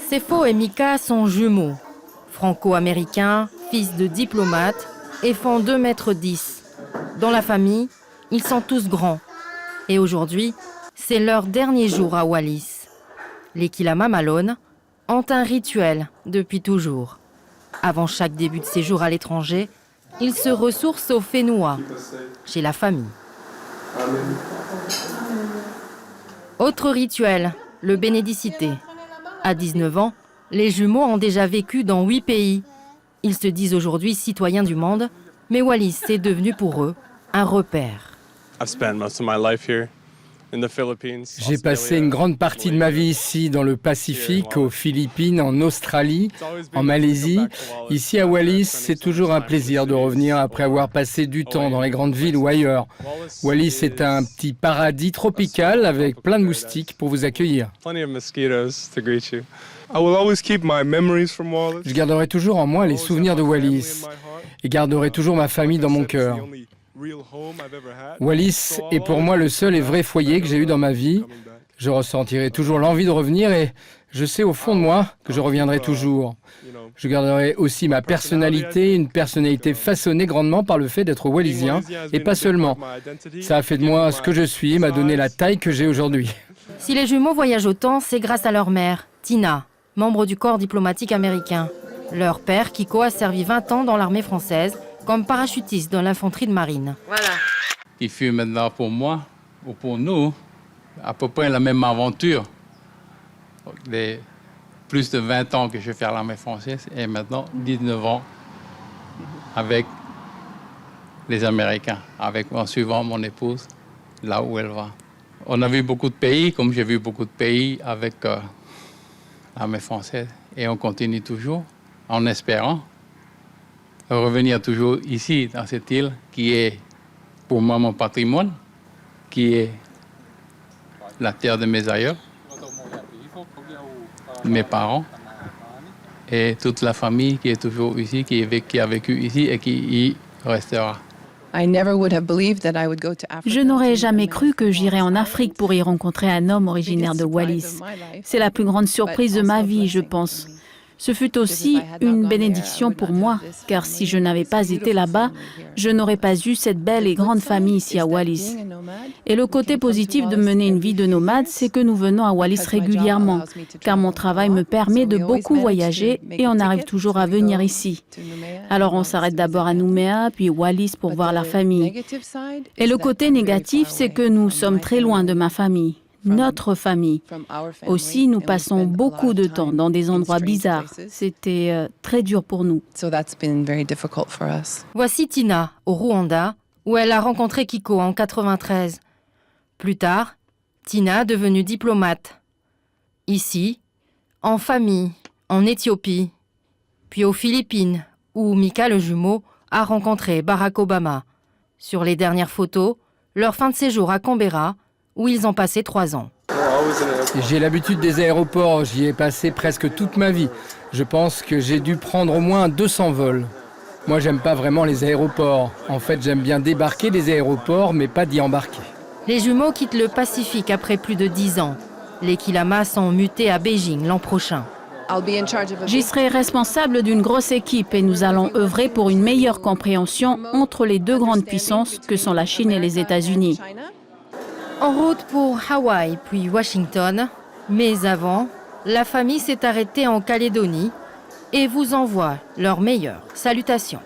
Sefo et Mika sont jumeaux, franco-américains, fils de diplomates et font 2,10 m. Dans la famille, ils sont tous grands. Et aujourd'hui, c'est leur dernier jour à Wallis. Les Kilama Malone ont un rituel depuis toujours. Avant chaque début de séjour à l'étranger, ils se ressourcent au Fénoua, chez la famille. Autre rituel, le bénédicité. À 19 ans, les jumeaux ont déjà vécu dans 8 pays. Ils se disent aujourd'hui citoyens du monde, mais Wallis est devenu pour eux un repère. J'ai passé une grande partie de ma vie ici, dans le Pacifique, aux Philippines, en Australie, en Malaisie. Ici à Wallis, c'est toujours un plaisir de revenir après avoir passé du temps dans les grandes villes ou ailleurs. Wallis est un petit paradis tropical avec plein de moustiques pour vous accueillir. Je garderai toujours en moi les souvenirs de Wallis et garderai toujours ma famille dans mon cœur. Wallis est pour moi le seul et vrai foyer que j'ai eu dans ma vie. Je ressentirai toujours l'envie de revenir et je sais au fond de moi que je reviendrai toujours. Je garderai aussi ma personnalité, une personnalité façonnée grandement par le fait d'être wallisien et pas seulement. Ça a fait de moi ce que je suis et m'a donné la taille que j'ai aujourd'hui. Si les jumeaux voyagent autant, c'est grâce à leur mère, Tina, membre du corps diplomatique américain. Leur père, Kiko, a servi 20 ans dans l'armée française comme parachutiste dans l'infanterie de marine. Voilà. Il fut maintenant pour moi, ou pour nous, à peu près la même aventure. Plus de 20 ans que je fais l'armée française et maintenant 19 ans avec les Américains, en suivant mon épouse là où elle va. On a vu beaucoup de pays, comme j'ai vu beaucoup de pays avec l'armée française. Et on continue toujours en espérant revenir toujours ici, dans cette île, qui est pour moi mon patrimoine, qui est la terre de mes aïeux, mes parents et toute la famille qui est toujours ici, qui a vécu ici et qui y restera. Je n'aurais jamais cru que j'irais en Afrique pour y rencontrer un homme originaire de Wallis. C'est la plus grande surprise de ma vie, je pense. Ce fut aussi une bénédiction pour moi, car si je n'avais pas été là-bas, je n'aurais pas eu cette belle et grande famille ici à Wallis. Et le côté positif de mener une vie de nomade, c'est que nous venons à Wallis régulièrement, car mon travail me permet de beaucoup voyager et on arrive toujours à venir ici. Alors on s'arrête d'abord à Nouméa, puis Wallis pour voir la famille. Et le côté négatif, c'est que nous sommes très loin de ma famille. Notre famille. Aussi, nous passons beaucoup de temps dans des endroits bizarres. C'était très dur pour nous. Voici Tina, au Rwanda, où elle a rencontré Kiko en 1993. Plus tard, Tina devenue diplomate. Ici, en famille, en Éthiopie, puis aux Philippines, où Mika le jumeau a rencontré Barack Obama. Sur les dernières photos, leur fin de séjour à Canberra, où ils ont passé 3 ans. J'ai l'habitude des aéroports, j'y ai passé presque toute ma vie. Je pense que j'ai dû prendre au moins 200 vols. Moi, j'aime pas vraiment les aéroports. En fait, j'aime bien débarquer des aéroports, mais pas d'y embarquer. Les jumeaux quittent le Pacifique après plus de 10 ans. Les Kilama sont mutés à Beijing l'an prochain. J'y serai responsable d'une grosse équipe et nous allons œuvrer pour une meilleure compréhension entre les deux grandes puissances que sont la Chine et les États-Unis. En route pour Hawaï, puis Washington. Mais avant, la famille s'est arrêtée en Calédonie et vous envoie leurs meilleures salutations.